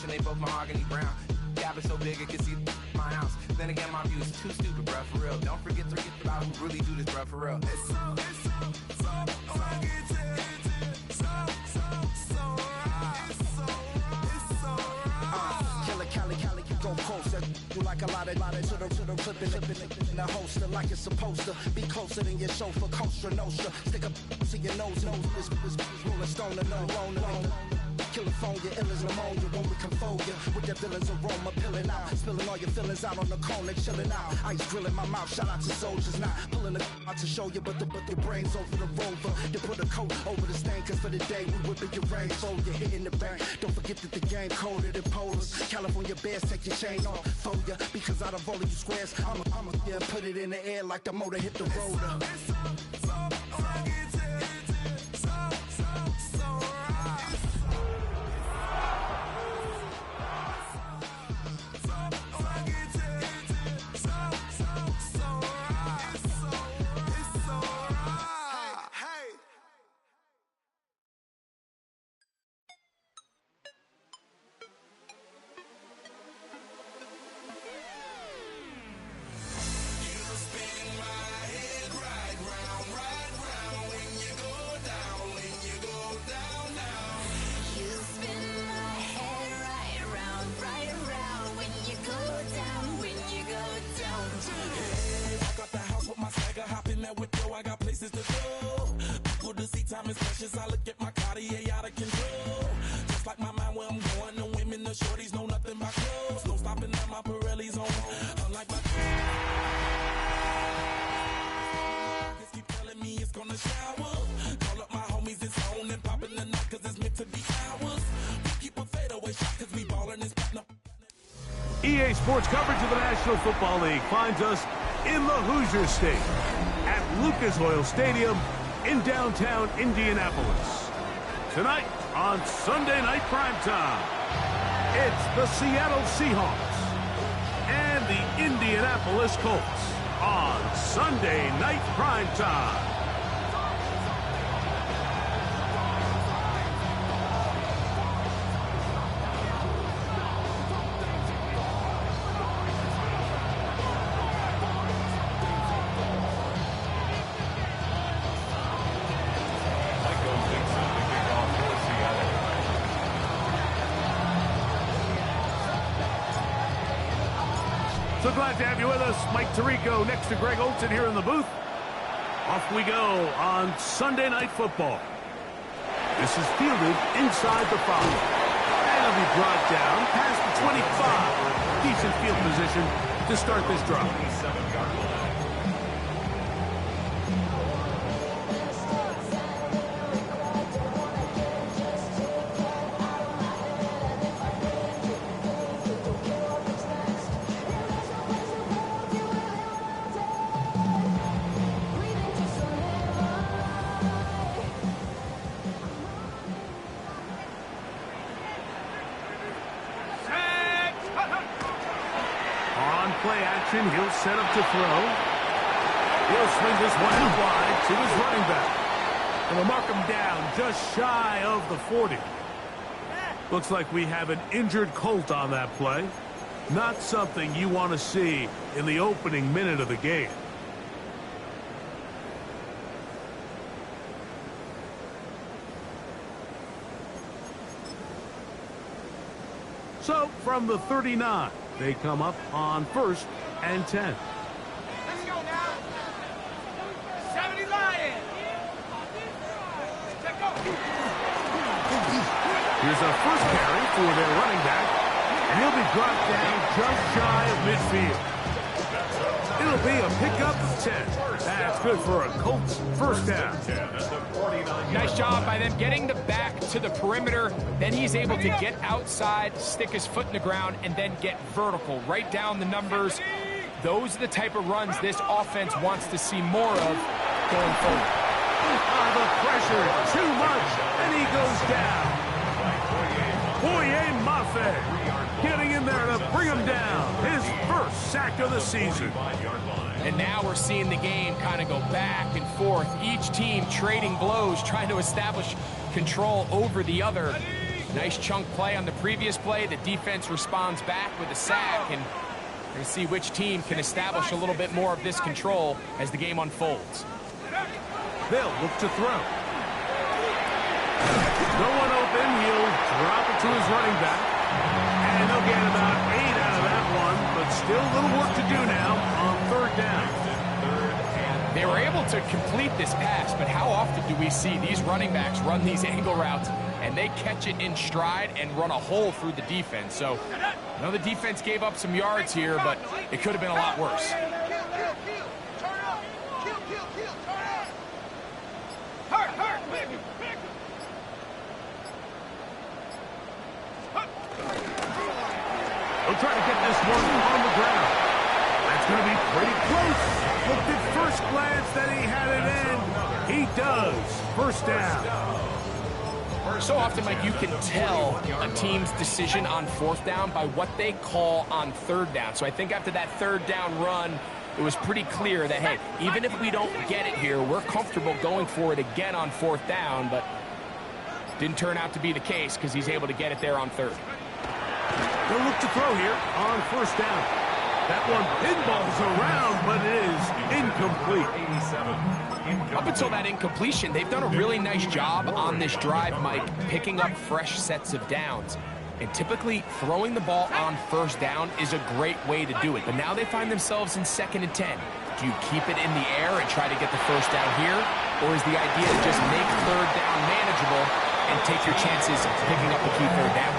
refreshing, they both mahogany brown. Cabin so big it can see my house. Then again, my view is too stupid, bruh, for real. Don't forget to get about who really do this, bruh, for real. It's so Cali, go post that you like a lot of to the clipping in the holster like it's supposed to be closer than your chauffeur, Costa Nostra. Stick up to your nose, this rolling stone and no loner. Killer phone, your ill as pneumonia when we confold you with that villain's aroma, pilling out, spilling all your feelings out on the corner, chilling out. Ice grilling my mouth, shout out to soldiers, not pulling the out to show you, but the brains over the rover. You put a coat over the stain, cause for the day we whipping your rain, so you're hitting the bank. Don't forget that the game coded in polars. California bears, take your chain off for ya, because out of all of you squares, I'ma yeah, put it in the air like the motor hit the rotor. I got places to go. People to see, time is precious. I look at my Cartier out of control. Just like my mind where I'm going. The women, the shorties know nothing about clothes. No stopping at my Pirelli's on. Unlike my just keep telling me it's gonna shower. Call up my homies, it's on and popping the night cause it's meant to be ours. We keep a fadeaway shot cause we ballin' and spittin' up. EA Sports coverage of the National Football League finds us in the Hoosier State at Lucas Oil Stadium in downtown Indianapolis. Tonight on Sunday Night Primetime, it's the Seattle Seahawks and the Indianapolis Colts on Sunday Night Primetime. So glad to have you with us. Mike Tirico next to Greg Olson here in the booth. Off we go on Sunday Night Football. This is fielded inside the 5. And it'll be brought down past the 25. Decent field position to start this drive. Play action, he'll set up to throw. He'll swing this one out wide to his running back. And they'll mark him down just shy of the 40. Looks like we have an injured Colt on that play. Not something you want to see in the opening minute of the game. So, from the 39, they come up on 1st and 10. Let's go now. 70 Lions. Check go. Here's a first carry for their running back, and he'll be brought down just shy of midfield. It'll be a pickup of 10. That's good for a Colts first down. Nice job by them getting the back to the perimeter. Then he's able to get outside, stick his foot in the ground, and then get vertical. Right down the numbers. Those are the type of runs this offense wants to see more of going forward. The pressure, too much, and he goes down. Boye Mafe getting in there to bring him down. His first sack of the season. And now we're seeing the game kind of go back and forth. Each team trading blows, trying to establish control over the other. Nice chunk play on the previous play. The defense responds back with a sack, and we're going to see which team can establish a little bit more of this control as the game unfolds. They'll look to throw. No one open. He'll drop it to his running back. And they'll get about 8 out of that one, but still a little work to do now on 3rd down. They were able to complete this pass, but how often do we see these running backs run these angle routes and they catch it in stride and run a hole through the defense? So I know the defense gave up some yards here, but it could have been a lot worse. They'll try to get this one on the ground. That's going to be pretty close. Looked at first glance that he had it in. He does. 1st down. So often, Mike, you can tell a team's decision on 4th down by what they call on 3rd down. So I think after that 3rd down run, it was pretty clear that, hey, even if we don't get it here, we're comfortable going for it again on 4th down, but didn't turn out to be the case because he's able to get it there on 3rd. They'll look to throw here on 1st down. That one pinballs around, but it is incomplete. Up until that incompletion, they've done a really nice job on this drive, Mike, picking up fresh sets of downs. And typically, throwing the ball on 1st down is a great way to do it. But now they find themselves in 2nd and 10. Do you keep it in the air and try to get the 1st down here? Or is the idea to just make 3rd down manageable and take your chances picking up the key 3rd down?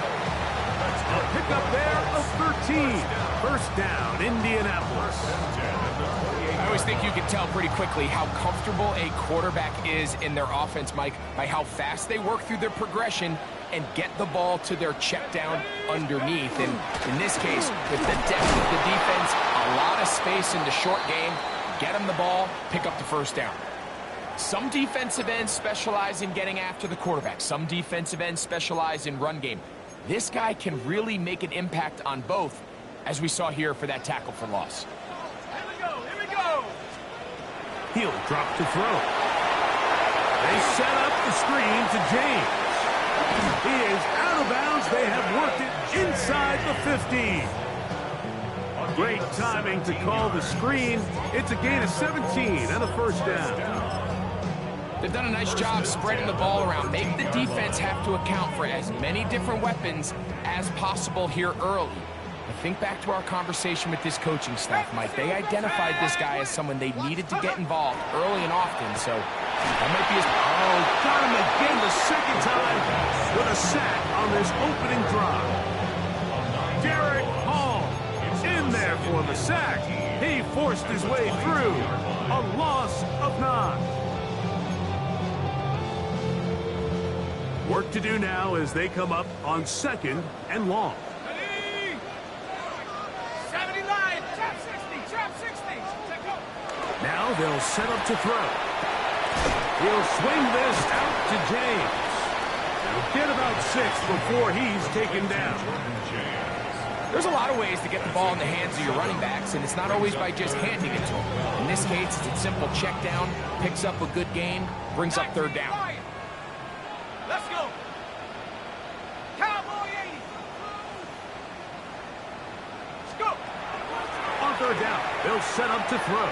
A pickup there of 13. 1st down, Indianapolis. I always think you can tell pretty quickly how comfortable a quarterback is in their offense, Mike, by how fast they work through their progression and get the ball to their check down underneath. And in this case, with the depth of the defense, a lot of space in the short game, get them the ball, pick up the 1st down. Some defensive ends specialize in getting after the quarterback. Some defensive ends specialize in run game. This guy can really make an impact on both, as we saw here for that tackle for loss. Here we go. He'll drop to throw. They set up the screen to James. He is out of bounds. They have worked it inside the 15. Great timing to call the screen. It's a gain of 17 and a 1st down. They've done a nice job spreading the ball around. Make the defense have to account for as many different weapons as possible here early. But think back to our conversation with this coaching staff, Mike. They identified this guy as someone they needed to get involved early and often, so that might be his... Oh, got him again the 2nd time with a sack on this opening drive. Derek Hall in there for the sack. He forced his way through. A loss of 9. Work to do now as they come up on 2nd and long. 70 line. Trap 60. Trap 60. Now they'll set up to throw. He'll swing this out to James. He'll get about 6 before he's taken down. There's a lot of ways to get the ball in the hands of your running backs, and it's not always by just handing it to them. In this case, it's a simple check down, picks up a good gain, brings up 3rd down. Let's go. Cowboy 80. Let's go. On 3rd down, they'll set up to throw.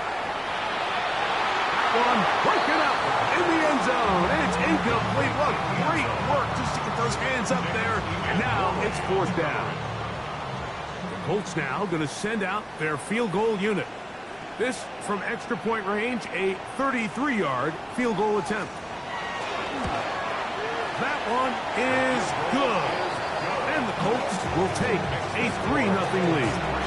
That one broken up in the end zone. It's incomplete. What great work just to get those hands up there. And now it's 4th down. The Colts now going to send out their field goal unit. This from extra point range, a 33-yard field goal attempt. That one is good. And the Colts will take a 3-0 lead.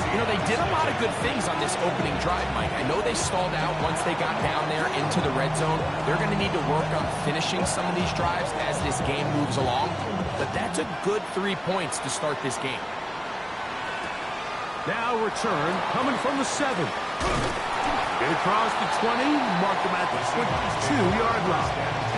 You know, they did a lot of good things on this opening drive, Mike. I know they stalled out once they got down there into the red zone. They're going to need to work on finishing some of these drives as this game moves along. But that's a good 3 points to start this game. Now return coming from the 7. Get across the 20, mark them at the 22-yard line.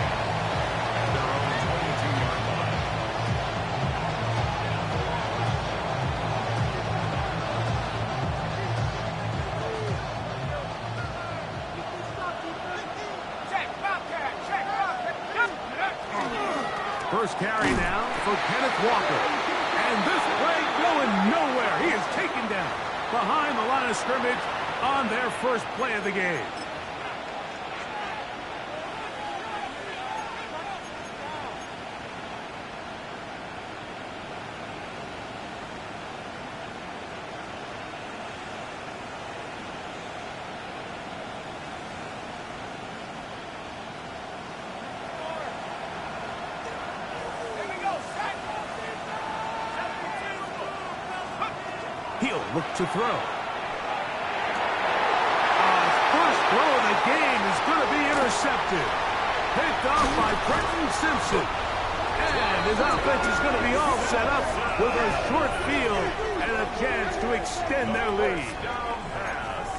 first carry now for Kenneth Walker. And this play going nowhere. He is taken down behind the line of scrimmage on their first play of the game. He'll look to throw. First throw of the game is going to be intercepted. Picked off by Brenton Simpson. And his offense is going to be all set up with a short field and a chance to extend their lead. Down pass.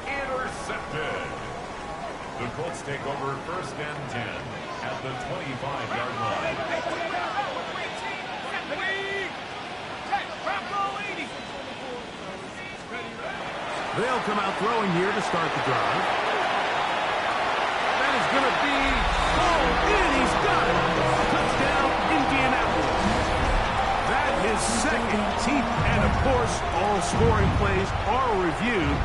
Intercepted. The Colts take over 1st and 10 at the 25-yard line. They'll come out throwing here to start the drive. That is going to be in. He's got it. Touchdown, Indianapolis. That is second team. And, of course, all scoring plays are reviewed.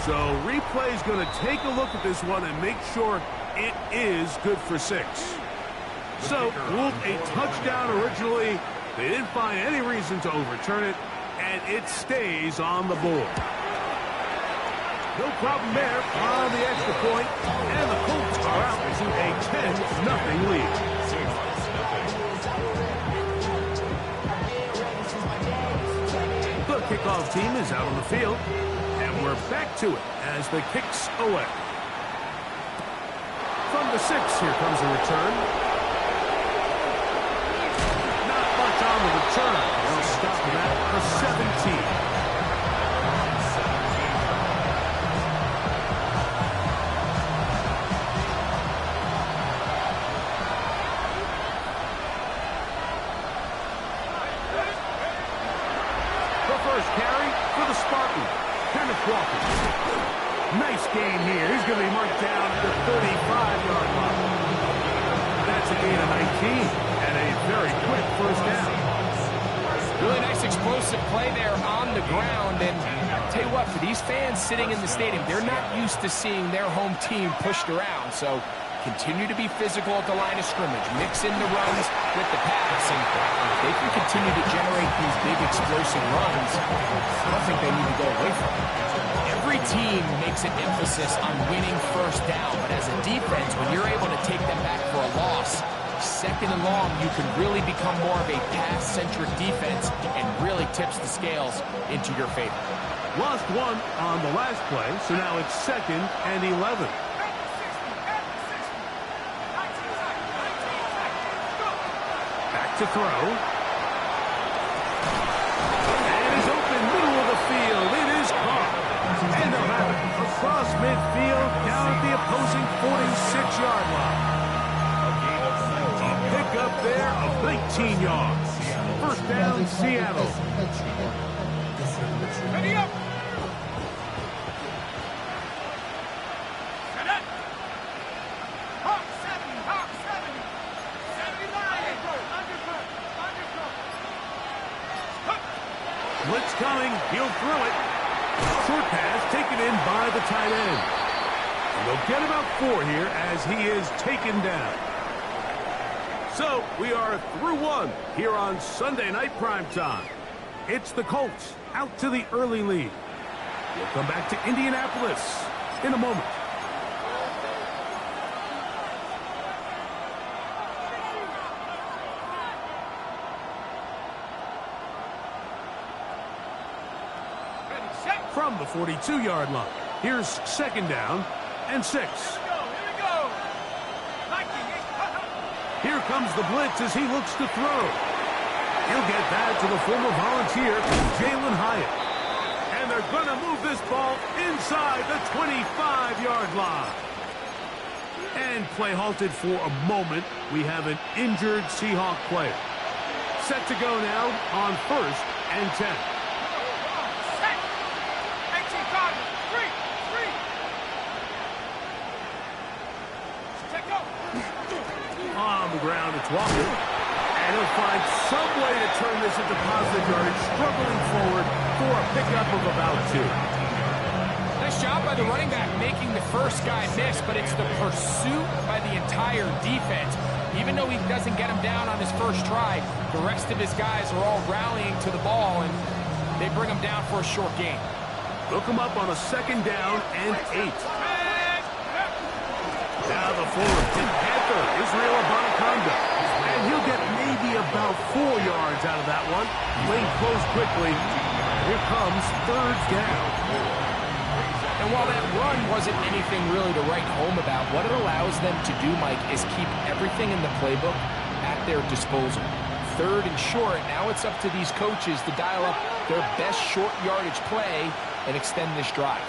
So replay is going to take a look at this one and make sure it is good for 6. So, ruled a touchdown originally. They didn't find any reason to overturn it, and it stays on the board. No problem there on the extra point, and the Colts are out to a 10-0 lead. The kickoff team is out on the field, and we're back to it as the kick's away. From the 6, here comes a return. Not much on the return. They'll stop him at the 17. Walker. Nice gain here. He's going to be marked down at the 35-yard line. That's a gain of 19 and a very quick first down. Really nice explosive play there on the ground. And I'll tell you what, for these fans sitting in the stadium, they're not used to seeing their home team pushed around. So continue to be physical at the line of scrimmage. Mix in the runs with the pass. And if they can continue to generate these big explosive runs, I don't think they need to go away from it. Every team makes an emphasis on winning first down, but as a defense, when you're able to take them back for a loss, 2nd and long, you can really become more of a pass-centric defense and really tips the scales into your favor. Lost one on the last play, so now it's 2nd and 11. Back to throw. And he's open, middle of the field. It is caught. And they'll have it across midfield, down at the opposing 46-yard line. A pickup there of 19 yards. First down, Seattle. Ready up! Set up! Hawk 7, Hawk 7. 79, undercut. Blitz coming, he'll throw it. Short pass taken in by the tight end. And they'll get about 4 here as he is taken down. So we are through 1 here on Sunday Night Primetime. It's the Colts out to the early lead. We'll come back to Indianapolis in a moment. From the 42-yard line, here's 2nd down and 6. Here we go. Here comes the blitz as he looks to throw. He'll get that to the former Volunteer, Jalen Hyatt. And they're going to move this ball inside the 25-yard line. And play halted for a moment. We have an injured Seahawk player. Set to go now on 1st and 10. On the ground, it's Walker. to find some way to turn this into positive yardage, struggling forward for a pickup of about 2. Nice job by the running back making the first guy miss, but it's the pursuit by the entire defense. Even though he doesn't get him down on his first try, the rest of his guys are all rallying to the ball, and they bring him down for a short gain. Look him up on a 2nd down and 8. Now the forward, Panther, Israel Abanaconda. And he'll get maybe about 4 yards out of that one. Lane closed quickly. Here comes 3rd down. And while that run wasn't anything really to write home about, what it allows them to do, Mike, is keep everything in the playbook at their disposal. 3rd and short, now it's up to these coaches to dial up their best short yardage play and extend this drive.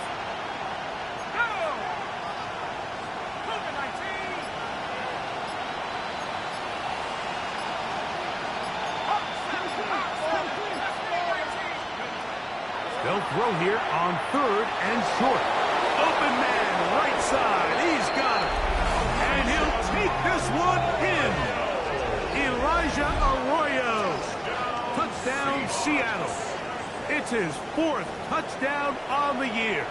They'll throw here on 3rd and short. Open man, right side. He's got it. And he'll take this one in. Elijah Arroyo. Touchdown, Seattle. It's his 4th touchdown on the year.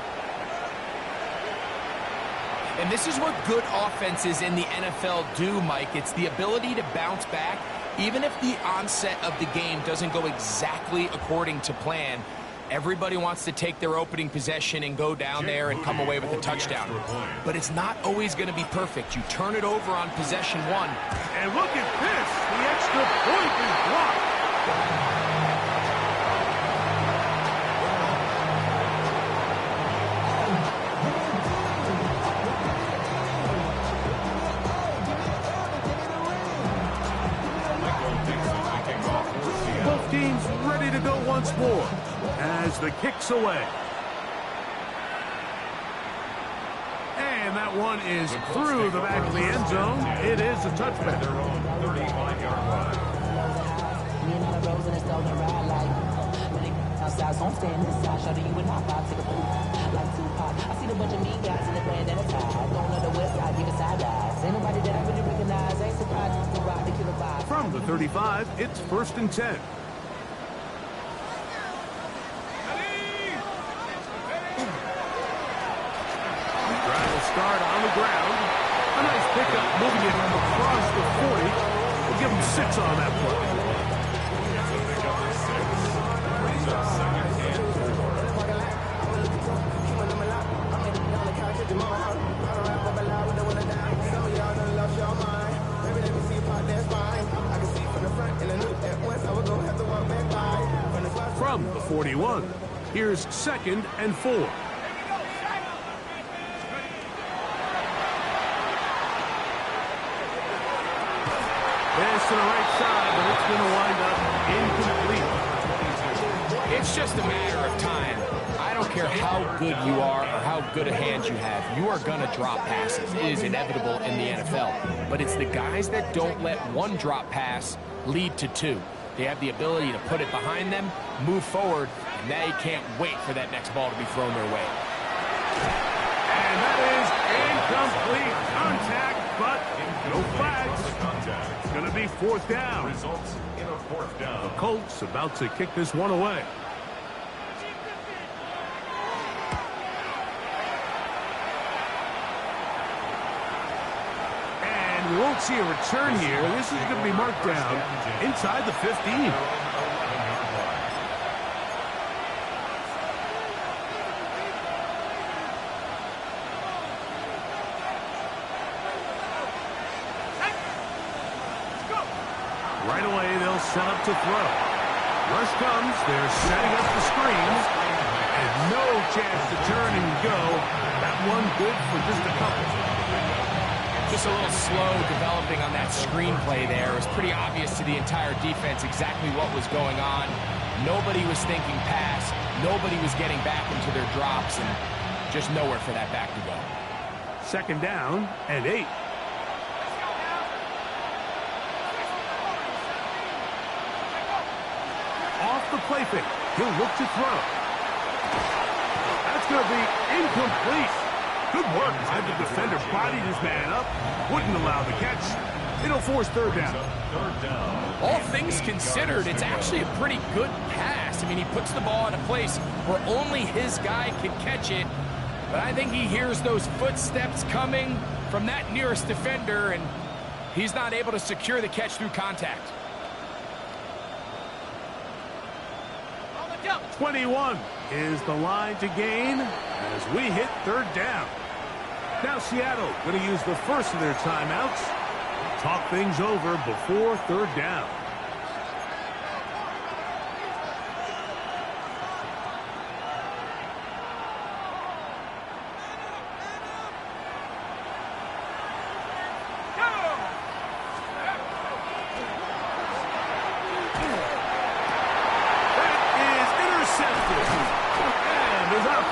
And this is what good offenses in the NFL do, Mike. It's the ability to bounce back, even if the onset of the game doesn't go exactly according to plan. Everybody wants to take their opening possession and go down there and come away with a touchdown. But it's not always going to be perfect. You turn it over on possession 1. And look at this. The extra point is blocked. Both teams ready to go once more as the kick's away. And that one is through the back of the end zone. It is a touchback. From the 35, it's 1st and 10. Start on the ground. A nice pickup, moving it across the 40. We'll give him 6 on that play. From the 41, here's 2nd and 4. Pass to the right side, but it's going to wind up incomplete. It's just a matter of time. I don't care how good you are or how good a hand you have. You are going to drop passes. It is inevitable in the NFL. But it's the guys that don't let one drop pass lead to 2. They have the ability to put it behind them, move forward, and they can't wait for that next ball to be thrown their way. And that is incomplete contact, but no flags. It's going to be 4th down. Results in a 4th down. The Colts about to kick this one away. And we won't see a return here. This is going to be marked down inside the 15. Right away, they'll set up to throw. Rush comes. They're setting up the screens. And no chance to turn and go. That one good for just a couple. Just a little slow developing on that screenplay there. It was pretty obvious to the entire defense exactly what was going on. Nobody was thinking pass. Nobody was getting back into their drops, and just nowhere for that back to go. 2nd down and 8. Off the play fake. He'll look to throw. That's going to be incomplete. Good work by the defender. Bodied his man up. Wouldn't allow the catch. It'll force third down. Third down. All things considered, it's actually a pretty good pass. I mean, he puts the ball in a place where only his guy can catch it. But I think he hears those footsteps coming from that nearest defender, and he's not able to secure the catch through contact. 21 is the line to gain as we hit third down. Now Seattle going to use the first of their timeouts. Talk things over before third down.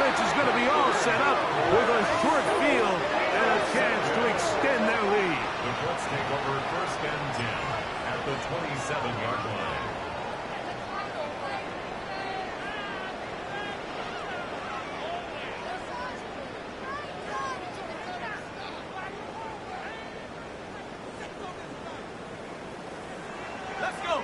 Is going to be all set up with a short field and a chance to extend their lead. The Colts take over first and 10 at the 27-yard line. Let's go.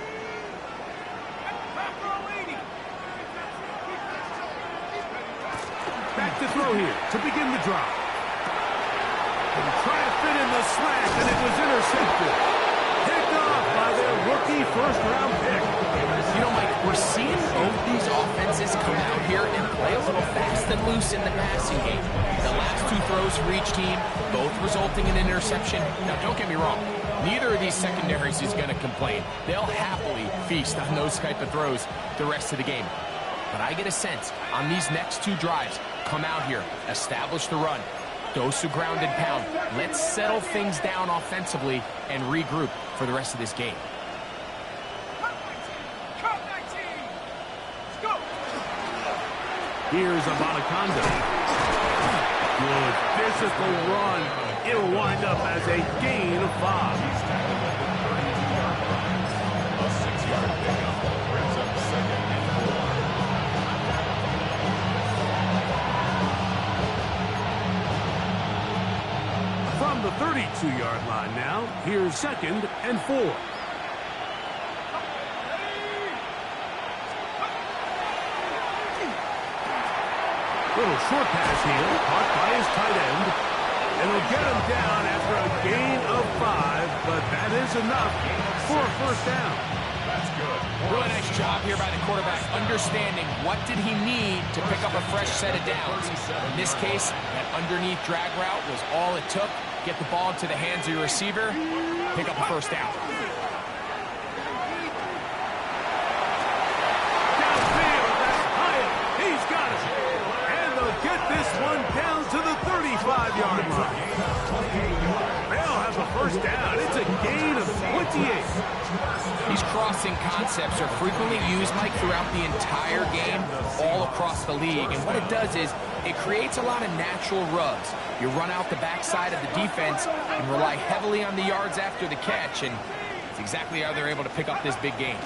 Back to throw here to begin the drive. And try to fit in the slant, and it was intercepted. Picked off by their rookie first-round pick. You know, Mike, we're seeing both these offenses come out here and play a little fast and loose in the passing game. The last two throws for each team, both resulting in an interception. Now, don't get me wrong. Neither of these secondaries is going to complain. They'll happily feast on those type of throws the rest of the game. But I get a sense on these next two drives, come out here, establish the run, dose of ground and pound. Let's settle things down offensively and regroup for the rest of this game. Here's Abanaconda. Good physical run. It'll wind up as a gain of 5. A 6-yard pickup brings up second and 4. From the 32-yard line now, here's second and 4. Little short pass here, caught by his tight end. It'll get him down after a gain of 5, but that is enough for a first down. That's good. Really nice job here by the quarterback, understanding what did he need to pick up a fresh set of downs. In this case, that underneath drag route was all it took. Get the ball into the hands of your receiver, pick up a first down. Downfield, that's Hyatt. He's got it. And they'll get this one down to the 35-yard line. They'll have a first down. It's a gain of 28. These crossing concepts are frequently used, Mike, throughout the entire game, all across the league. And what it does is it creates a lot of natural rubs. You run out the backside of the defense and rely heavily on the yards after the catch, and it's exactly how they're able to pick up this big gain.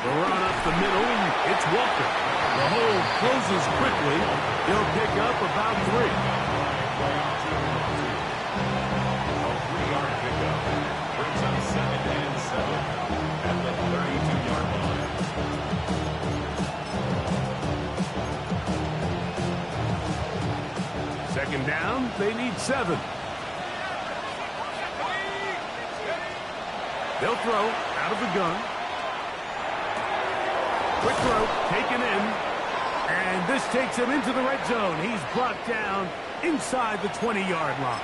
The run up the middle, it's Walker. The hole closes quickly. He'll pick up about 3. A 3-yard pickup brings up second and 7 at the 32-yard line. Second down, they need 7. They'll throw out of the gun. Quick throw, taken in. And this takes him into the red zone. He's brought down inside the 20-yard line.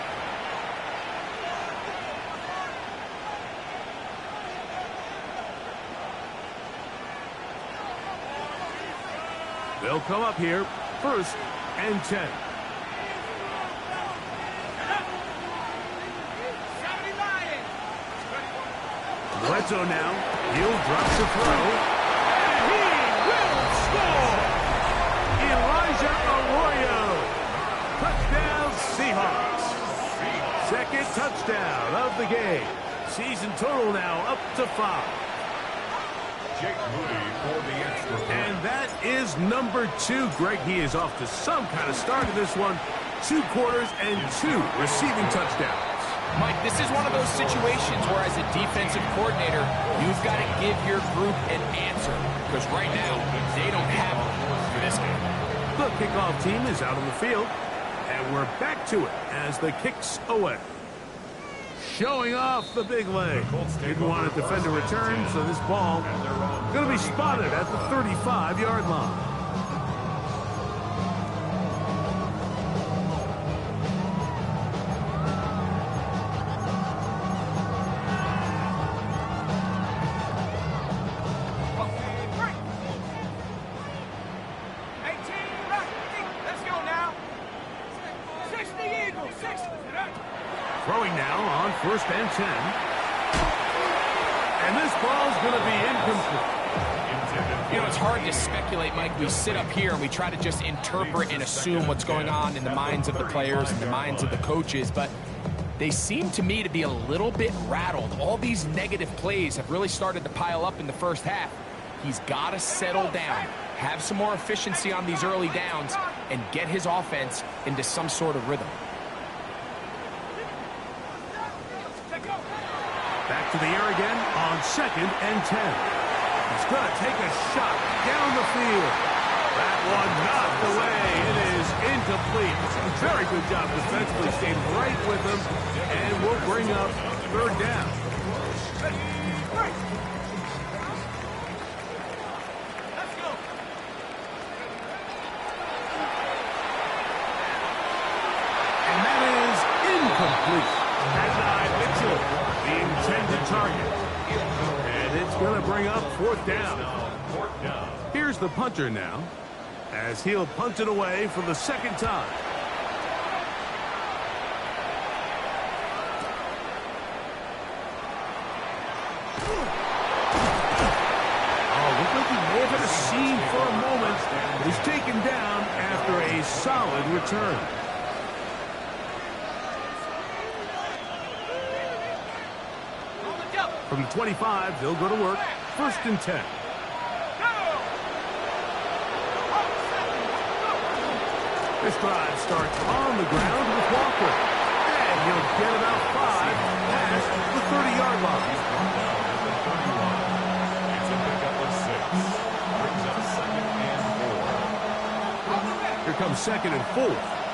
They'll come up here, first and 10. Bledsoe now. He'll drop the throw. And he will score! Elijah Arroyo. Touchdown Seahawks. Second touchdown of the game. Season total now up to 5. Jake Moody for the extra point. And that is number 2. Greg, he is off to some kind of start in this one. 2 quarters and 2 receiving touchdowns. Mike, this is one of those situations where as a defensive coordinator, you've got to give your group an answer. Because right now, they don't have it for this game. The kickoff team is out on the field. And we're back to it as the kick's away. Showing off the big leg. Didn't want to defend a return, so this ball going to be spotted at the 35-yard line. Throwing now on 1st and 10. And this ball's going to be incomplete. You know, it's hard to speculate, Mike. We sit up here and we try to just interpret and assume what's going on in the minds of the players and the minds of the coaches, but they seem to me to be a little bit rattled. All these negative plays have really started to pile up in the first half. He's got to settle down, have some more efficiency on these early downs, and get his offense into some sort of rhythm. Back to the air again on 2nd and 10. He's going to take a shot down the field. That one knocked away. It is incomplete. Very good job defensively. Stayed right with him. And we'll bring up 3rd down. And that is incomplete. That's Mitchell, the intended target. And it's going to bring up 4th down. Here's the punter now, as he'll punt it away for the 2nd time. Oh, looked like he may have had a seam for a moment. He's taken down after a solid return. From the 25, they'll go to work. 1st and 10. This drive starts on the ground with Walker. And he'll get about 5 past the 30-yard line. It's a pickup of 6. Brings up 2nd and 4. Here comes 2nd and 4.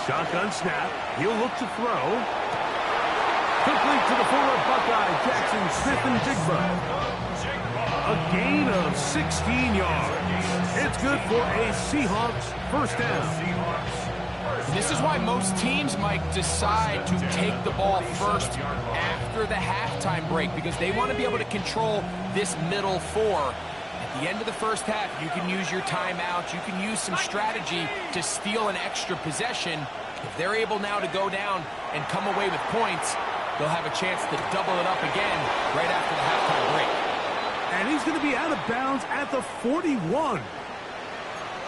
Shotgun snap. He'll look to throw. Complete to the former Buckeye, Jackson Smith-Njigba. A gain of 16 yards. It's good for a Seahawks 1st down. This is why most teams, Mike, decide to take the ball first after the halftime break, because they want to be able to control this middle 4. At the end of the first half, you can use your timeout. You can use some strategy to steal an extra possession. If they're able now to go down and come away with points, they'll have a chance to double it up again right after the halftime break. And he's going to be out of bounds at the 41.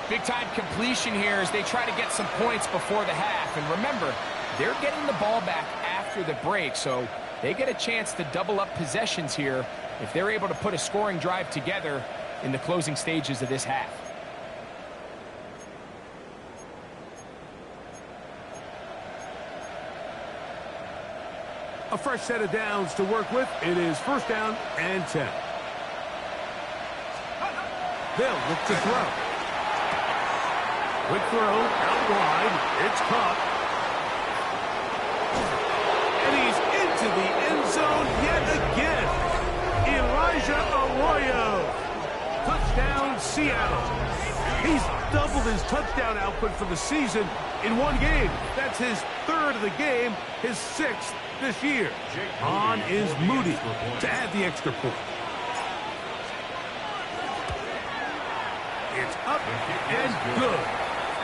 Big-time completion here as they try to get some points before the half. And remember, they're getting the ball back after the break, so they get a chance to double up possessions here if they're able to put a scoring drive together in the closing stages of this half. A fresh set of downs to work with. It is 1st down and 10. They'll look to throw. Quick throw, out wide. It's caught. And he's into the end zone yet again. Elijah Arroyo. Touchdown, Seattle. He's doubled his touchdown output for the season in one game. That's his 3rd of the game, his 6th this year. On is Moody to add the extra point. It's up and good.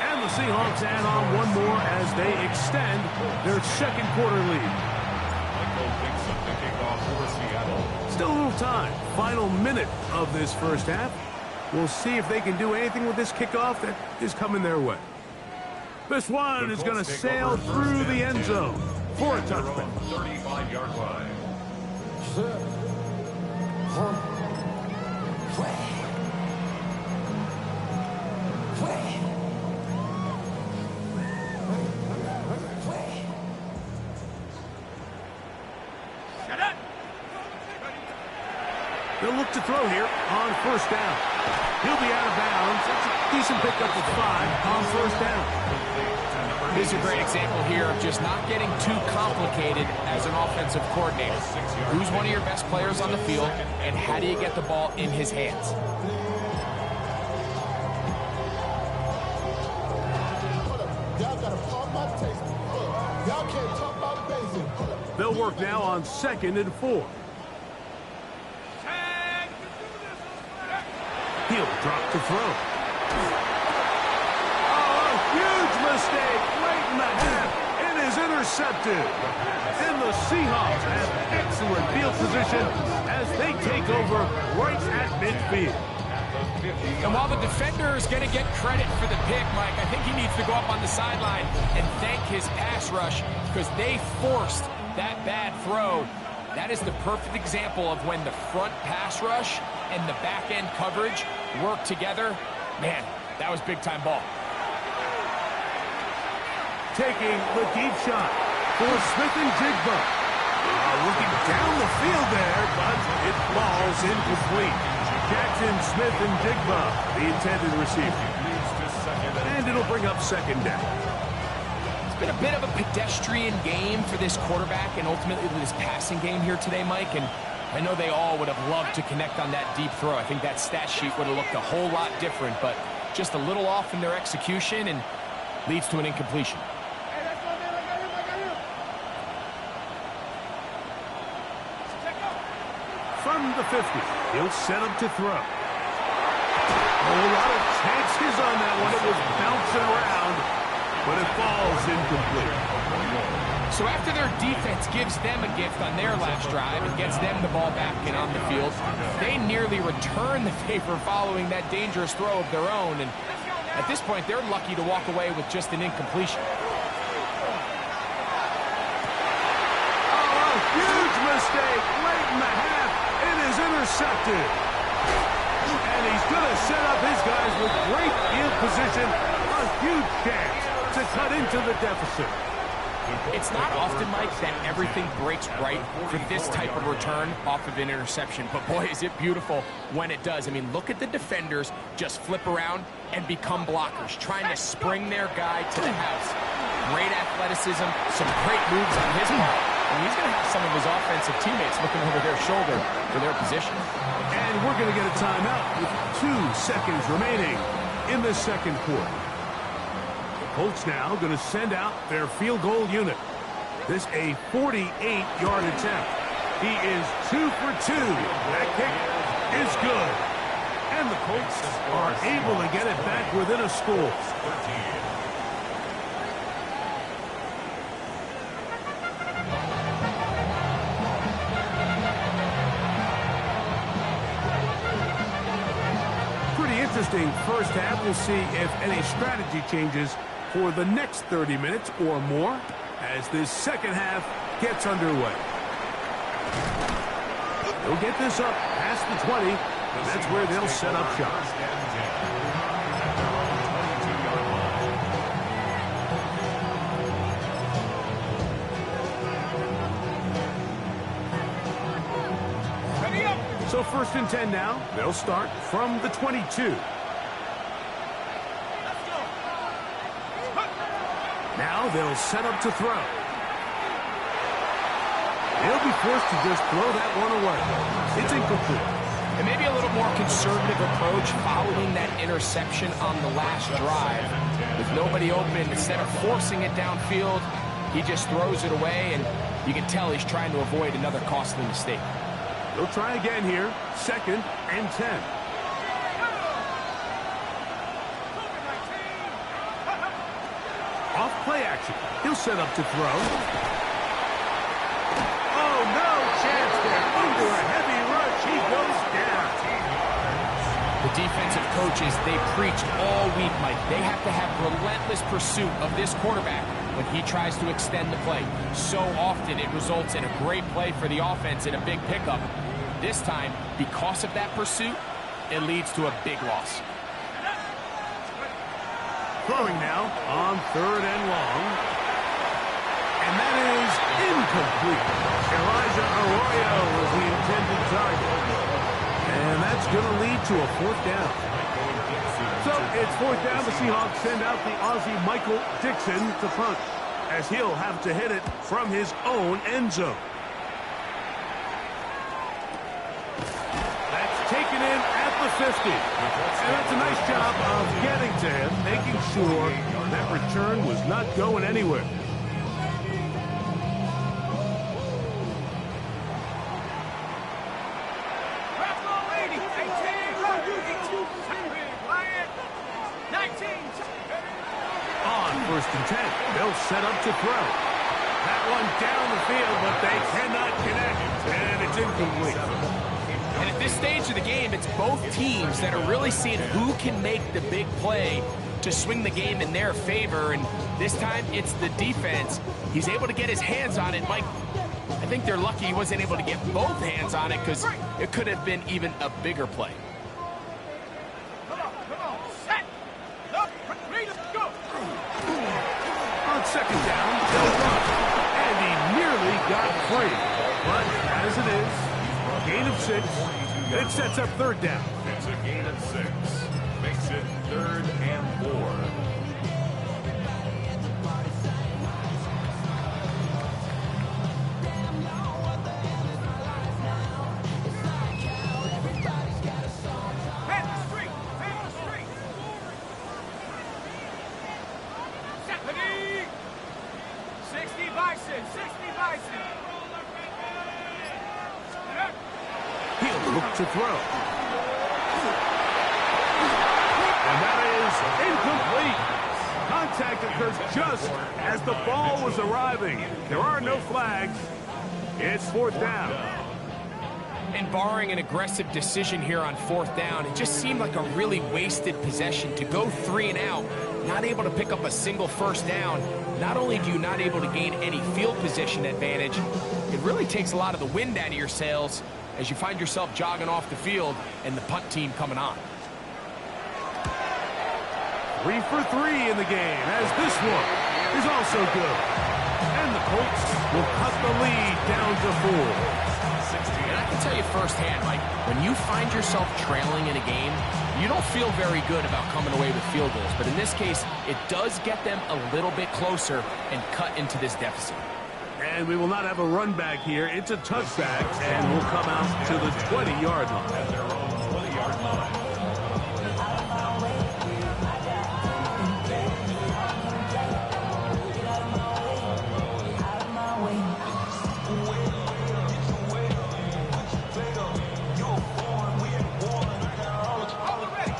And the Seahawks add on one more as they extend their 2nd quarter lead. Michael picks up the kickoff for Seattle. Still a little time. Final minute of this first half. We'll see if they can do anything with this kickoff that is coming their way. This one is going to sail through the end zone. for a touchback. 35-yard line. They'll look to throw here on first down. He'll be out of bounds. That's a decent pickup of 5 on first down. This is a great example here of just not getting too complicated as an offensive coordinator. Who's one of your best players on the field, and how do you get the ball in his hands? They'll work now on 2nd and 4. He'll drop to throw. Oh, a huge mistake late in the half. It is intercepted. And the Seahawks have excellent field position as they take over right at midfield. And while the defender is going to get credit for the pick, Mike, I think he needs to go up on the sideline and thank his pass rush because they forced that bad throw. That is the perfect example of when the front pass rush and the back-end coverage work together. Man, that was big-time ball. Taking the deep shot for Smith and Jigba. Looking down the field there, but it falls incomplete. Jackson, Smith, and Jigba, the intended receiver. And it'll bring up 2nd down. It's been a bit of a pedestrian game for this quarterback and ultimately this passing game here today, Mike. And I know they all would have loved to connect on that deep throw. I think that stat sheet would have looked a whole lot different, but just a little off in their execution and leads to an incompletion. From the 50, he'll set up to throw. A lot of chances on that one. It was bouncing around, but it falls incomplete. So after their defense gives them a gift on their last drive and gets them the ball back and on the field, they nearly return the favor following that dangerous throw of their own. And at this point, they're lucky to walk away with just an incompletion. Oh, a huge mistake late in the half. It is intercepted. And he's going to set up his guys with great field position. A huge chance to cut into the deficit. It's not often, Mike, that everything breaks right for this type of return off of an interception. But, boy, is it beautiful when it does. I mean, look at the defenders just flip around and become blockers, trying to spring their guy to the house. Great athleticism, some great moves on his part. And he's going to have some of his offensive teammates looking over their shoulder for their position. And we're going to get a timeout with 2 seconds remaining in the second quarter. Colts now going to send out their field goal unit. This a 48-yard attempt. He is 2 for 2. That kick is good. And the Colts are able to get it back within a score. Pretty interesting first half. We'll see if any strategy changes for the next 30 minutes or more as this second half gets underway. They'll get this up past the 20, and that's where they'll set up shop. So 1st and 10 now. They'll start from the 22. Now they'll set up to throw. They'll be forced to just throw that one away. It's incomplete. And maybe a little more conservative approach following that interception on the last drive. With nobody open, instead of forcing it downfield, he just throws it away, and you can tell he's trying to avoid another costly mistake. They'll try again here. 2nd and 10. Off play action. He'll set up to throw. Oh, no chance there. Under a heavy rush, he goes down. The defensive coaches, they preached all week, Mike. They have to have relentless pursuit of this quarterback when he tries to extend the play. So often it results in a great play for the offense and a big pickup. This time, because of that pursuit, it leads to a big loss. Throwing now on 3rd and long. And that is incomplete. Elijah Arroyo was the intended target. And that's going to lead to a 4th down. So it's 4th down. The Seahawks send out the Aussie Michael Dixon to punt, as he'll have to hit it from his own end zone. That's taken in at the 50. And that's a nice job of getting to him, making sure that return was not going anywhere. On 1st and 10, they'll set up to throw. That one down the field, but they cannot connect, and it's incomplete. And at this stage of the game, it's both teams that are really seeing who can make the big play to swing the game in their favor, and this time it's the defense. He's able to get his hands on it. Mike, I think they're lucky he wasn't able to get both hands on it, because it could have been even a bigger play. On 2nd down, they'll run, and he nearly got free. But as it is, gain of 6, it sets up 3rd down. It's a gain of 6. Makes it 3rd and 4. He'll look to throw. And that is incomplete. Contact occurs just as the ball was arriving. There are no flags. It's 4th down. And barring an aggressive decision here on 4th down, it just seemed like a really wasted possession to go 3 and out, not able to pick up a single 1st down. Not only do you not able to gain any field position advantage, it really takes a lot of the wind out of your sails as you find yourself jogging off the field and the punt team coming on. 3 for 3 in the game, as this one is also good. And the Colts will cut the lead down to 4. And I can tell you firsthand, Mike, when you find yourself trailing in a game, you don't feel very good about coming away with field goals. But in this case, it does get them a little bit closer and cut into this deficit. And we will not have a run back here. It's a touchback, and we'll come out to the 20-yard line. At their own 20-yard line.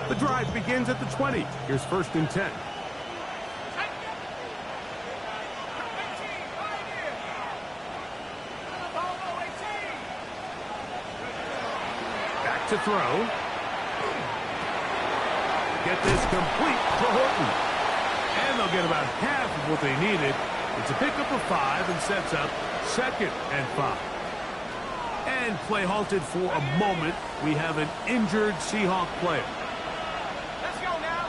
The drive begins at the 20. Here's 1st and 10. To throw. Get this complete to Horton. And they'll get about half of what they needed. It's a pickup of 5 and sets up 2nd and 5. And play halted for a moment. We have an injured Seahawk player. Let's go now.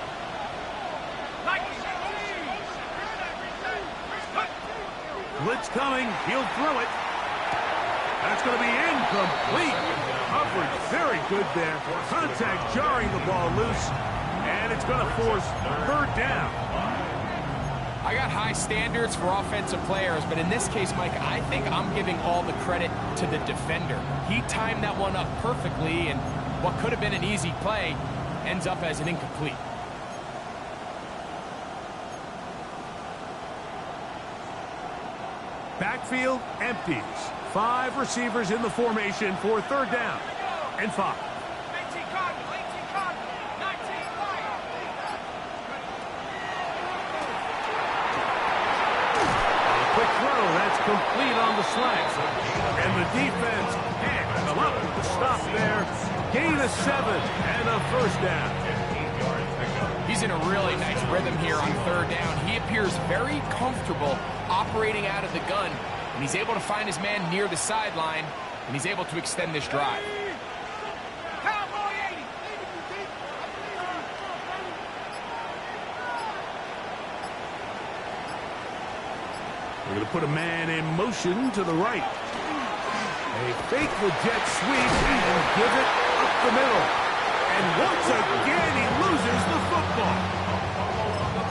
Blitz coming. He'll throw it. That's going to be incomplete. Coverage very good there. Contact jarring the ball loose. And it's going to force 3rd down. I got high standards for offensive players, but in this case, Mike, I think I'm giving all the credit to the defender. He timed that one up perfectly, and what could have been an easy play ends up as an incomplete. Backfield empties. 5 receivers in the formation for 3rd down and 5. 18 Cardinal, 18 Cardinal, 19 Lion. A quick throw, that's complete on the slant. And the defense can't come up with the stop there. Gain of 7 and a 1st down. He's He's in a really nice rhythm here on third down. He appears very comfortable operating out of the gun, and he's able to find his man near the sideline, and he's able to extend this drive. We're going to put a man in motion to the right. A fake the jet sweep and give it up the middle. And once again, he loses the football.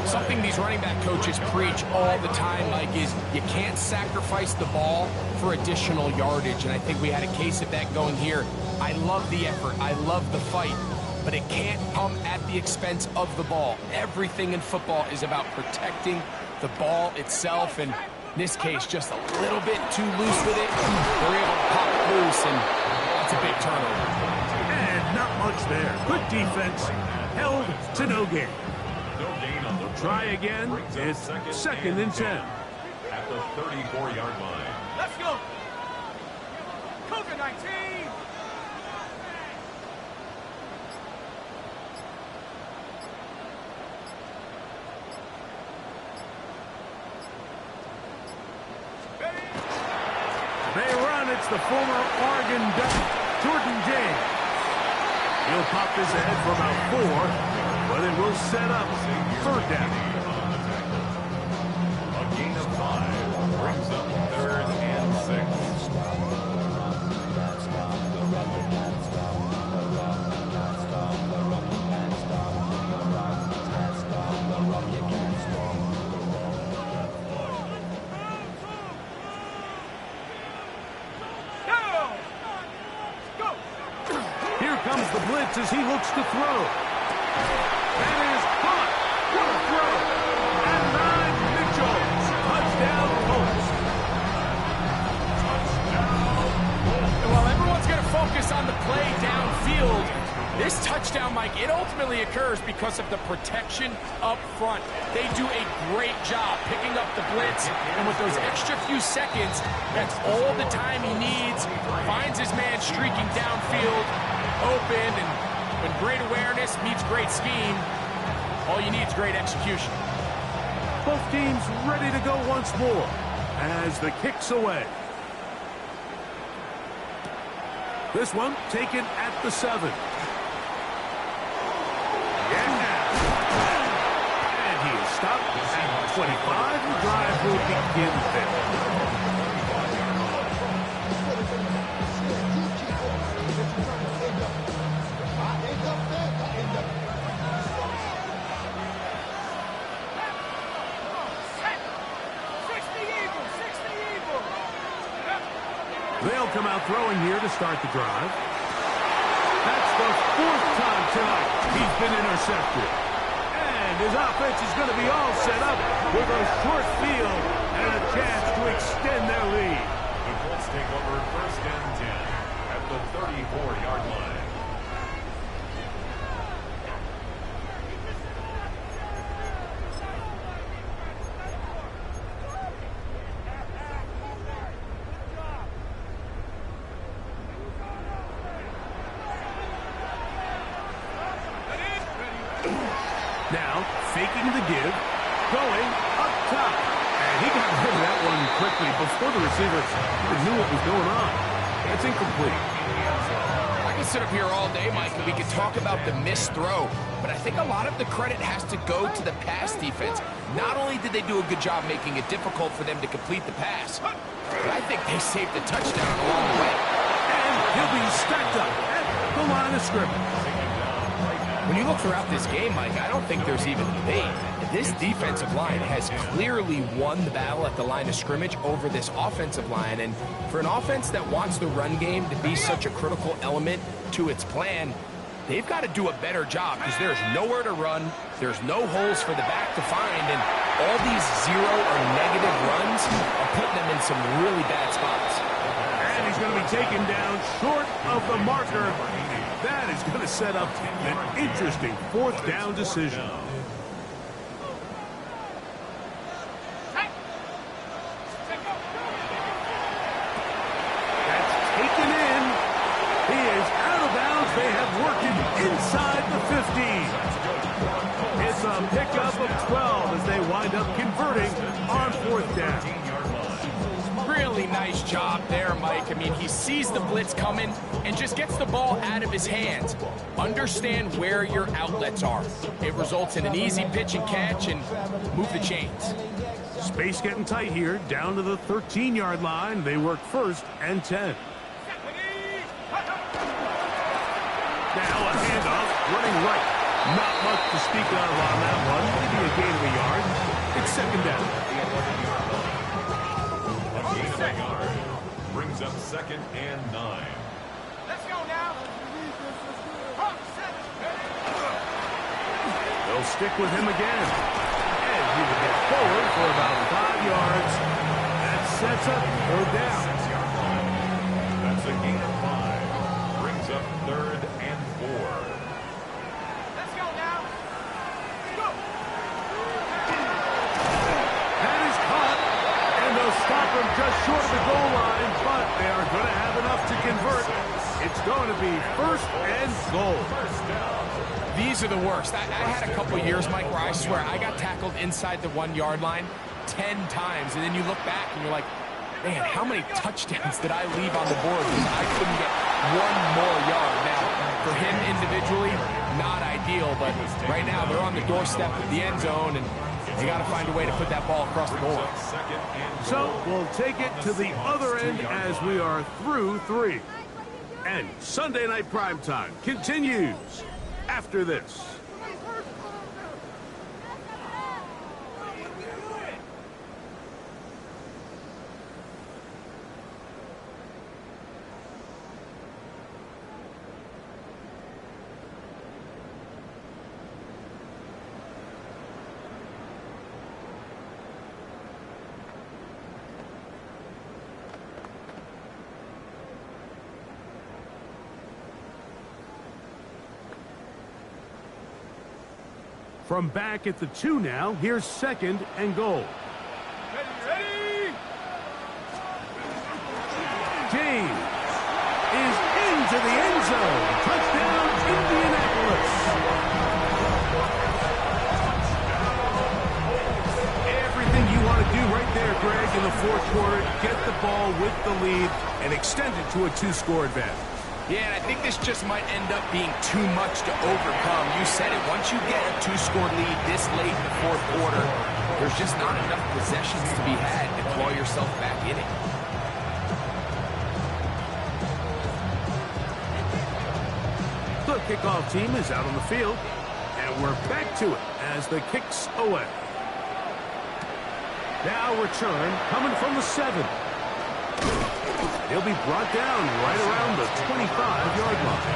Something these running back coaches preach all the time, Mike, is you can't sacrifice the ball for additional yardage. And I think we had a case of that going here. I love the effort. I love the fight. But it can't come at the expense of the ball. Everything in football is about protecting the ball itself. And in this case, just a little bit too loose with it. They're able to pop it loose, and that's a big turnover. And not much there. Good defense. Held to no gain. No gain on the Try again. It's second and 10. At the 34-yard line. Let's go. Cougar 19. They run. It's the former Oregon Duck, Jordan James. He'll pop this ahead for about 4, but it will set up third down. A gain of 5 brings up 3rd and 6. Comes the blitz as he looks to throw. That is caught. What a throw. And 9 Mitchell. Touchdown Colts. And while everyone's going to focus on the play downfield, this touchdown, Mike, it ultimately occurs because of the protection up front. They do a great job picking up the blitz, and with those extra few seconds, that's all the time he needs. Finds his man streaking downfield, open, and when great awareness meets great scheme, all you need is great execution. Both teams ready to go once more as the kick's away. This one taken at the 7. And he is stopped at 25. The drive will begin there. They'll come out throwing here to start the drive. That's the 4th time tonight he's been intercepted. And his offense is going to be all set up with a short field and a chance to extend their lead. The Colts take over 1st and 10 at the 34-yard line. Now, faking the give, going up top. And he got rid of that one quickly before the receiver even knew what was going on. That's incomplete. I could sit up here all day, Mike, and we could talk about the missed throw, but I think a lot of the credit has to go to the pass defense. Not only did they do a good job making it difficult for them to complete the pass, but I think they saved the touchdown along the way. And he'll be stacked up at the line of scrimmage. When you look throughout this game, Mike, I don't think there's even debate. This defensive line has clearly won the battle at the line of scrimmage over this offensive line. And for an offense that wants the run game to be such a critical element to its plan, they've got to do a better job because there's nowhere to run, there's no holes for the back to find, and all these 0 or negative runs are putting them in some really bad spots. And he's going to be taken down short of the marker. That is going to set up an interesting 4th down decision. That's taken in. He is out of bounds. They have worked it inside the 15. It's a pickup of 12 as they wind up converting on 4th down. Really nice job there, Mike. I mean, he sees the blitz coming and just gets the ball out of his hands. Understand where your outlets are. It results in an easy pitch and catch and move the chains. Space getting tight here, down to the 13-yard line. They work 1st and 10. Now a handoff, running right. Not much to speak of on that one. Maybe a gain of a yard. It's 2nd down. A gain of a yard brings up 2nd and 9. Let's go now. They'll stick with him again. And he will get forward for about 5 yards. That sets up 3rd down. 6-yard line. That's a gain of 5. Brings up 3rd and 4. Let's go now. Go. That is caught. And they'll stop him just short of the goal line, but they are going to have enough to convert. It's going to be 1st and goal. These are the worst. I had a couple years, Mike, where I swear I got tackled inside the 1-yard line 10 times, and then you look back and you're like, man, how many touchdowns did I leave on the board because I couldn't get one more yard? Now, for him individually, not ideal, but right now they're on the doorstep of the end zone, and they got to find a way to put that ball across the goal. So we'll take it to the other end as we are through 3. And Sunday Night Primetime continues after this. From back at the 2 now, here's 2nd and goal. Ready. James is into the end zone. Touchdown, Indianapolis. Everything you want to do right there, Greg, in the 4th quarter. Get the ball with the lead and extend it to a 2-score advantage. Yeah, and I think this just might end up being too much to overcome. You said it. Once you get a 2-score lead this late in the 4th quarter, there's just not enough possessions to be had to claw yourself back in it. The kickoff team is out on the field, and we're back to it as the kick's away. Now return coming from the 7. He'll be brought down right around the 25-yard line.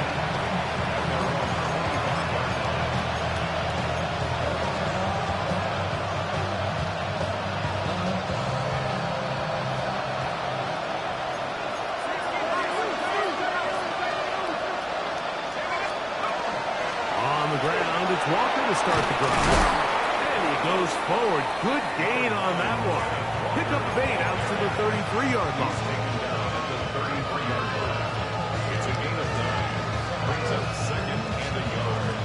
On the ground, it's Walker to start the drive. And he goes forward. Good gain on that one. Pick up 8 out to the 33-yard line. It's a gain of 9. Brings up 2nd and a yard.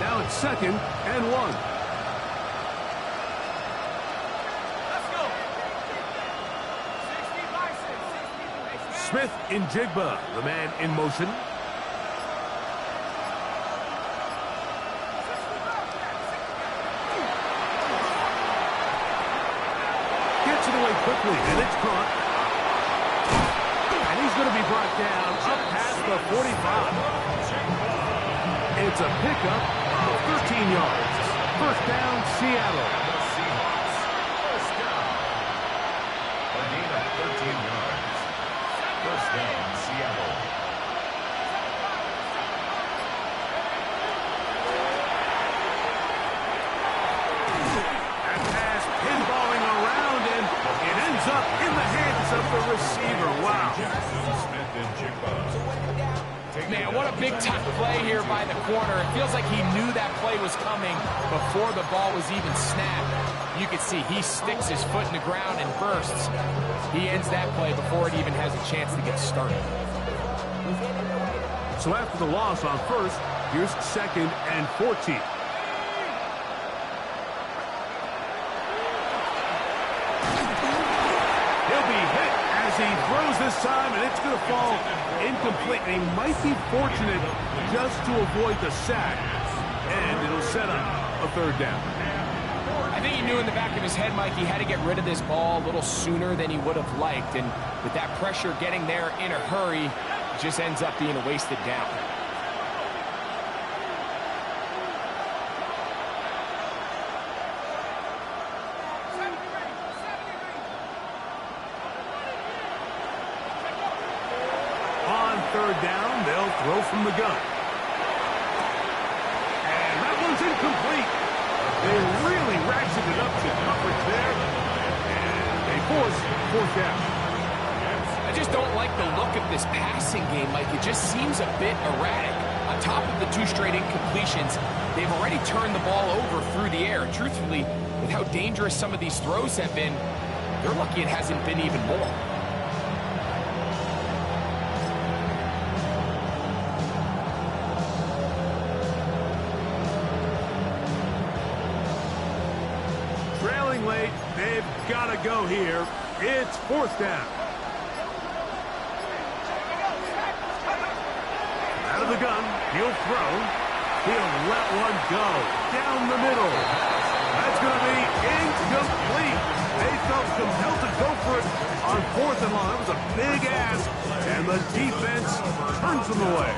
Now it's 2nd and 1. Let's go. 60 Smith in Jigba, the man in motion. Gets it away quickly, and it's caught. And he's going to be brought down up past the 45. It's a pickup of 13 yards. 1st down, Seattle. The Seahawks. 1st down. A gain of 13 yards. 1st down, Seattle. That pass pinballing around, and it ends up in the hands of the receiver. Wow. Jackson, Smith, and Jigba. Man, what a big-time play here by the corner. It feels like he knew that play was coming before the ball was even snapped. You can see he sticks his foot in the ground and bursts. He ends that play before it even has a chance to get started. So after the loss on first, here's 2nd and 14. He'll be hit as he throws this time, and it's going to fall incomplete. And he might be fortunate just to avoid the sack, and it'll set up a 3rd down. I think he knew in the back of his head, Mike, he had to get rid of this ball a little sooner than he would have liked. And with that pressure getting there in a hurry, it just ends up being a wasted down. On 3rd down, they'll throw from the gun. And that one's incomplete. They really ratcheted up the coverage there, and they force 4th down. I just don't like the look of this passing game, Mike. It just seems a bit erratic. On top of the 2 straight incompletions, they've already turned the ball over through the air. Truthfully, with how dangerous some of these throws have been, they're lucky it hasn't been even more. Trailing late, they've got to go here. It's 4th down. Out of the gun, he'll throw. He'll let one go down the middle. That's going to be incomplete. They felt compelled to go for it on 4th and long. That was a big ask, and the defense turns them away.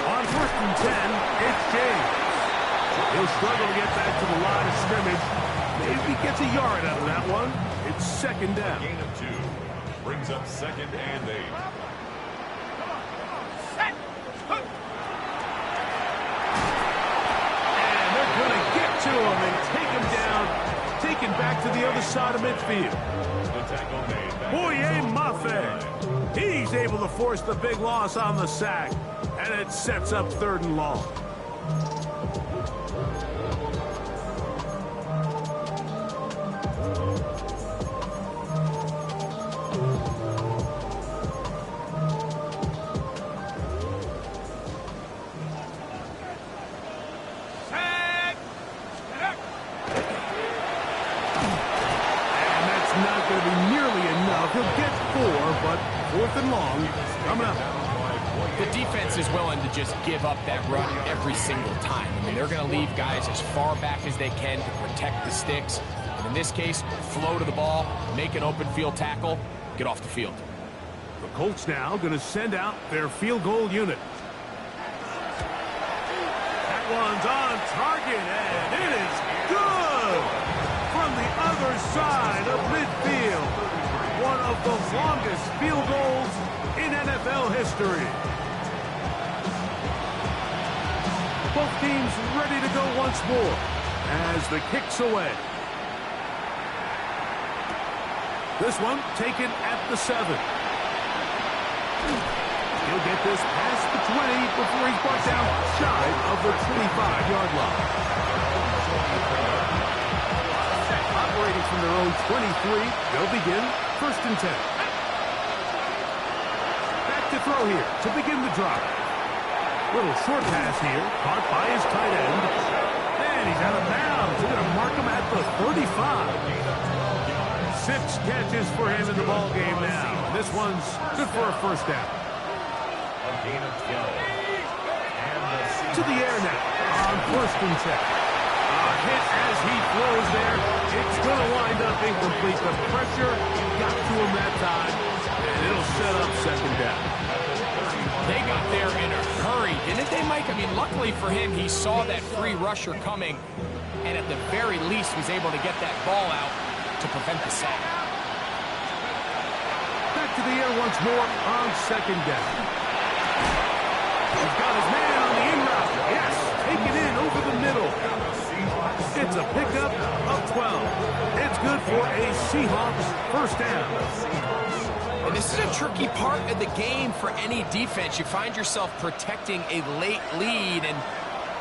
On 1st and 10, it's James. He'll struggle to get back to the line of scrimmage. Maybe gets a yard out of that one. It's 2nd down. Gain of 2 brings up 2nd and 8. And they're going to get to him and take him down, taken back to the other side of midfield. The tackle made back Boye Mafe. He's able to force the big loss on the sack, and it sets up 3rd and long. Not going to be nearly enough. He'll get 4, but 4th and long coming up. The defense is willing to just give up that run every single time. I mean, they're going to leave guys as far back as they can to protect the sticks. And in this case, flow to the ball, make an open field tackle, get off the field. The Colts now going to send out their field goal unit. That one's on target, and it is good! From the other side of midfield. One of the longest field goals in NFL history. Both teams ready to go once more as the kick's away. This one taken at the 7. He'll get this past the 20 before he's brought down shy of the 25-yard line. Operating from their own 23, they'll begin 1st and 10. Back to throw here to begin the drive. Little short pass here, caught by his tight end. And he's out of bounds. They're going to mark him at the 35. 6 catches for him in the ball game now. This one's good for a 1st down. a gain of 12. And To the air now on 1st and 10. Hit as he throws there. It's going to wind up incomplete. The pressure got to him that time, and it'll set up 2nd down. They got there in a hurry, didn't they, Mike? I mean, luckily for him, he saw that free rusher coming, and at the very least was able to get that ball out to prevent the sack. Back to the air once more on 2nd down. It's a pickup of 12. It's good for a Seahawks first down. And this is a tricky part of the game for any defense. You find yourself protecting a late lead, and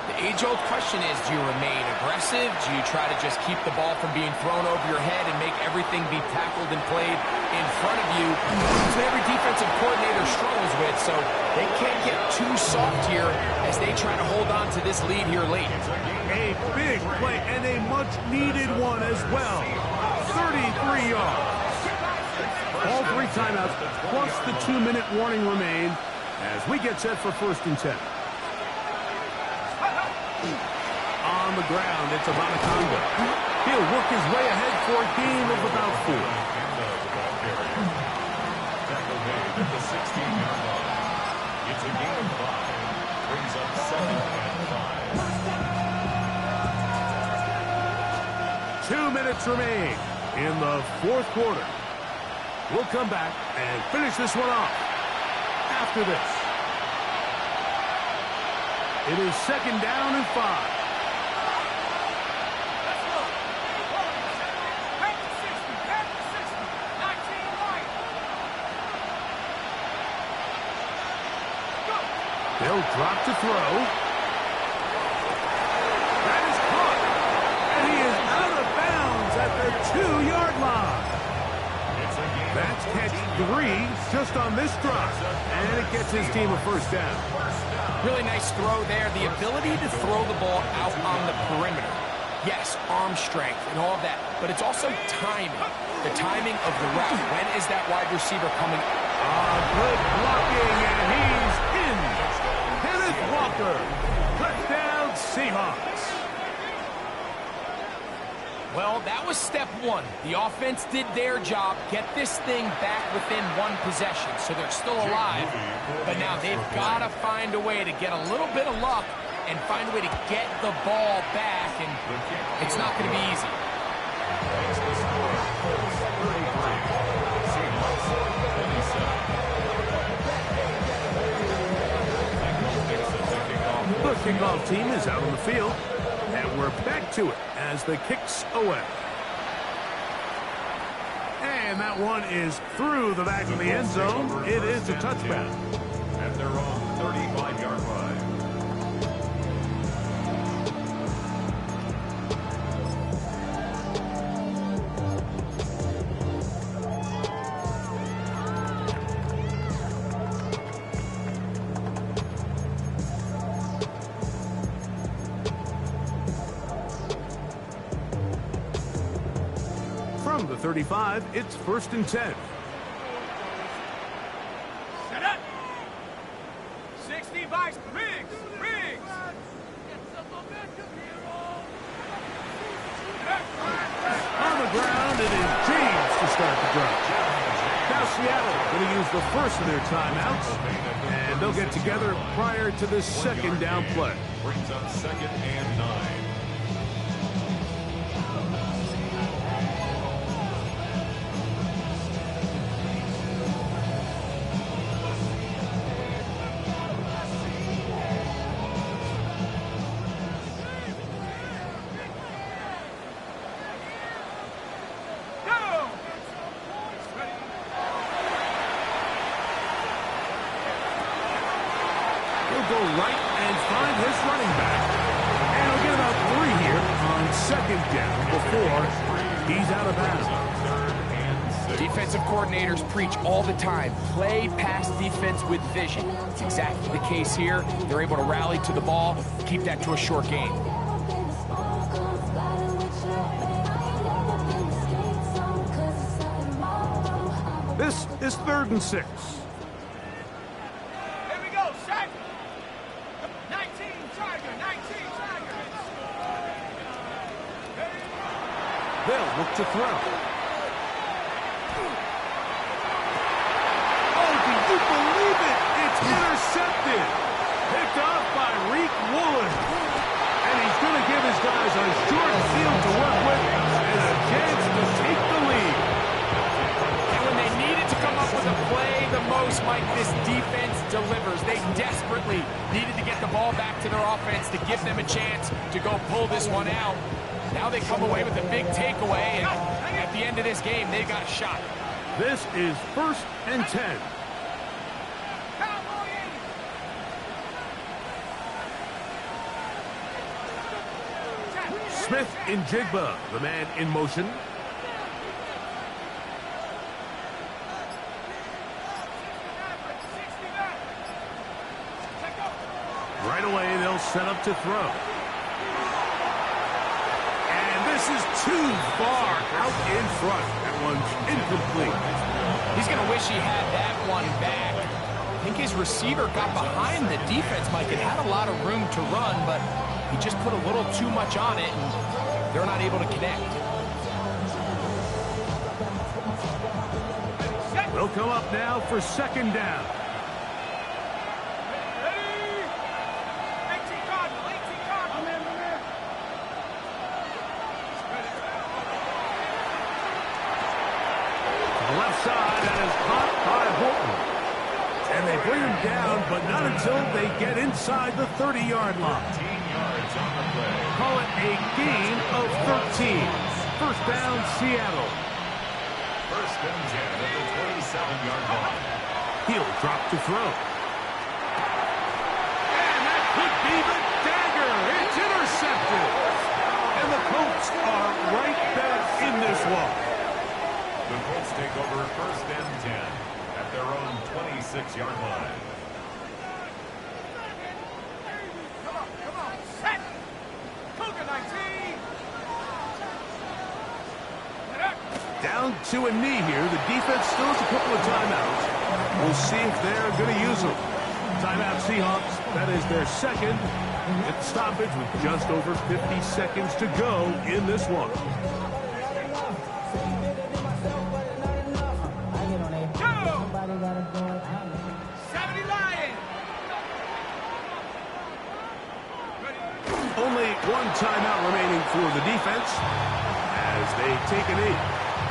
the age-old question is, do you remain aggressive? Do you try to just keep the ball from being thrown over your head and make everything be tackled and played in front of you? That's what every defensive coordinator struggles with, so they can't get too soft here as they try to hold on to this lead here late. A big play and a much-needed one as well. 33 yards. All 3 timeouts plus the 2-minute warning remain as we get set for 1st and 10. On the ground, it's Abanaconda. He'll work his way ahead for a gain of about 4. At the 16-yard line. It's a gain of 5. Brings up 2nd and 5. 2 minutes remain in the 4th quarter. We'll come back and finish this one off after this. It is 2nd down and 5. They'll drop to throw. That is caught. And he is out of bounds at the 2-yard line. That's catch 3 just on this drive. And it gets his team a first down. Really nice throw there. The ability to throw the ball out on the perimeter. Yes, arm strength and all of that. But it's also timing. The timing of the route. When is that wide receiver coming? Good blocking, and he's in. Kenneth Walker. Touchdown, Seahawks. Well, that was step 1. The offense did their job, get this thing back within 1 possession, so they're still alive. But now they've got to find a way to get a little bit of luck and find a way to get the ball back, and it's not going to be easy. The kickoff team is out on the field, and we're back to it as the kick's away. And that one is through the back of the end zone. It is a touchback. At their own 35-yard line. From the 35, it's 1st and 10. Set up. 60 by Riggs. On the ground, it is James to start the drive. Now Seattle going to use the first of their timeouts, and they'll get together prior to the 2nd down play. Brings up 2nd and 9. He'll go right and find his running back. And he'll get about 3 here on 2nd down before he's out of bounds. Defensive coordinators preach all the time, play pass defense with vision. It's exactly the case here. They're able to rally to the ball, keep that to a short game. This is 3rd and 6. Here we go, set. 19 Tiger. They'll look to throw. Oh, do you believe it? It's intercepted. Picked off by Reek Woolen. And he's going to give his guys a short field to work with and a chance to take the lead. And when they needed to come up with a play the most, Mike, this defense delivers. They desperately needed to get the ball back to their offense to give them a chance to go pull this one out. Now they come away with a big takeaway, and at the end of this game, they got a shot. This is 1st and 10. Smith in Jigba, the man in motion. Right away, they'll set up to throw. And this is too far out in front. That one's incomplete. He's going to wish he had that one back. I think his receiver got behind the defense, Mike. It had a lot of room to run, but he just put a little too much on it, and they're not able to connect. They'll come up now for 2nd down. To the left side, that is caught by Horton. And they bring him down, but not until they get inside the 30-yard line. 13 yards on the play. Call it a gain of 13. 1st down, Seattle. 1st and 10 at the 27-yard line. He'll drop to throw. And that could be the dagger. It's intercepted. And the Colts are right back in this one. The Colts take over 1st and 10 at their own 26-yard line. Come on, set! Cougar 19! Down to a knee here. The defense still has a couple of timeouts. We'll see if they're going to use them. Timeout Seahawks. That is their 2nd. At the stoppage with just over 50 seconds to go in this one. Only one timeout remaining for the defense as they take a knee.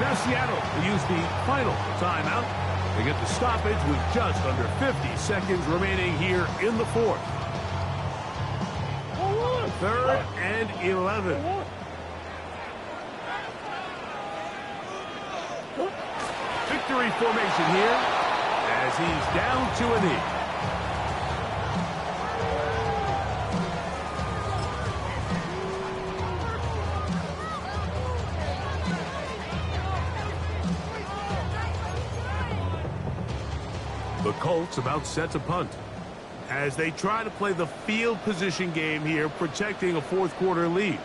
Now Seattle will use the final timeout. They get the stoppage with just under 50 seconds remaining here in the 4th. 3rd and 11. Victory formation here as he's down to a knee. The Colts about set to punt as they try to play the field position game here, protecting a 4th quarter lead.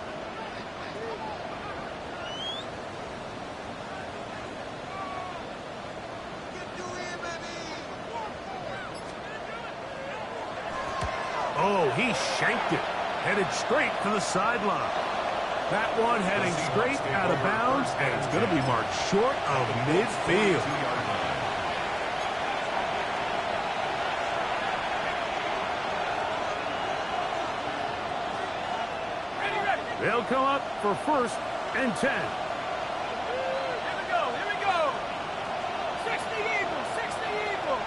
Oh, he shanked it. Headed straight for the sideline. That one heading straight out of bounds, and it's going to be marked short of midfield. They'll come up for 1st and 10. Here we go. 60 Eagles, 60 Eagles.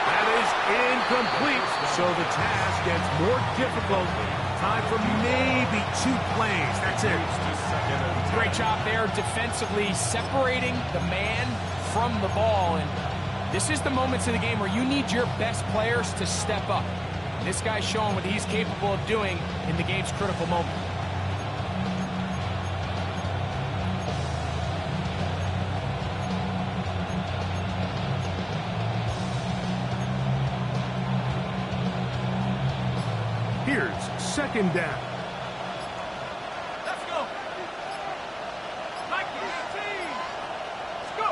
That is incomplete, so the task gets more difficult. Time for maybe 2 plays. That's it. Great job there defensively, separating the man from the ball, and this is the moments of the game where you need your best players to step up. This guy's showing what he's capable of doing in the game's critical moment. Here's 2nd down. Let's go. Mikey 18. Let's go.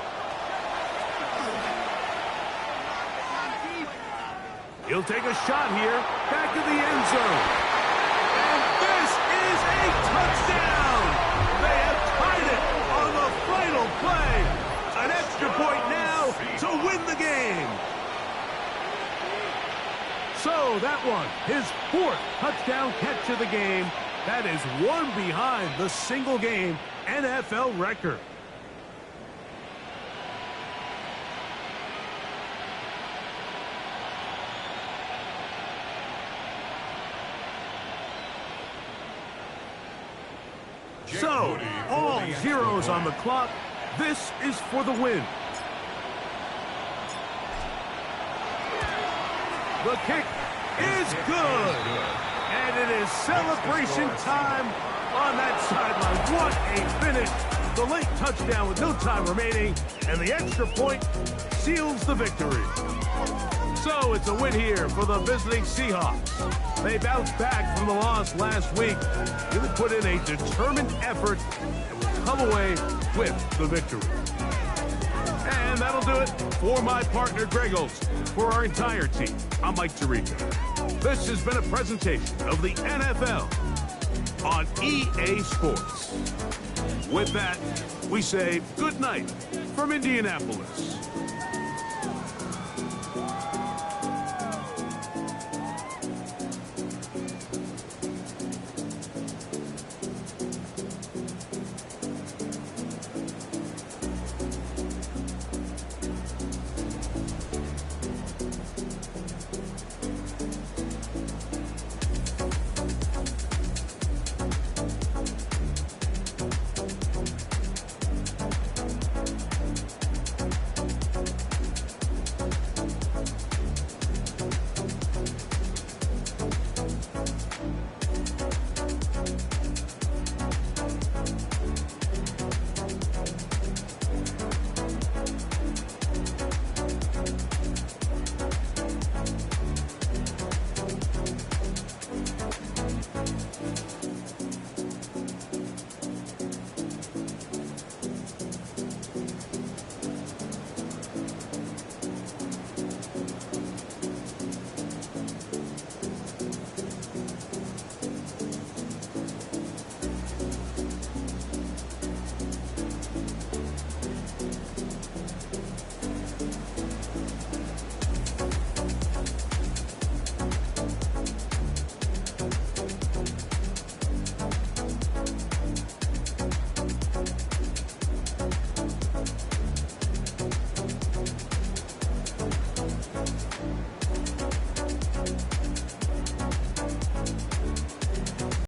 He'll take a shot here, back to the end zone. And this is a touchdown! They have tied it on the final play. An extra point now to win the game. So that one, his 4th touchdown catch of the game, That is one behind the single-game NFL record. So, all zeros on the clock. This is for the win. The kick is good. And it is celebration time on that sideline. What a finish. The late touchdown with no time remaining. And the extra point seals the victory. So it's a win here for the visiting Seahawks. They bounced back from the loss last week. They put in a determined effort and will come away with the victory. And that'll do it for my partner, Greg Olson. For our entire team, I'm Mike Tirico. This has been a presentation of the NFL on EA Sports. With that, we say good night from Indianapolis.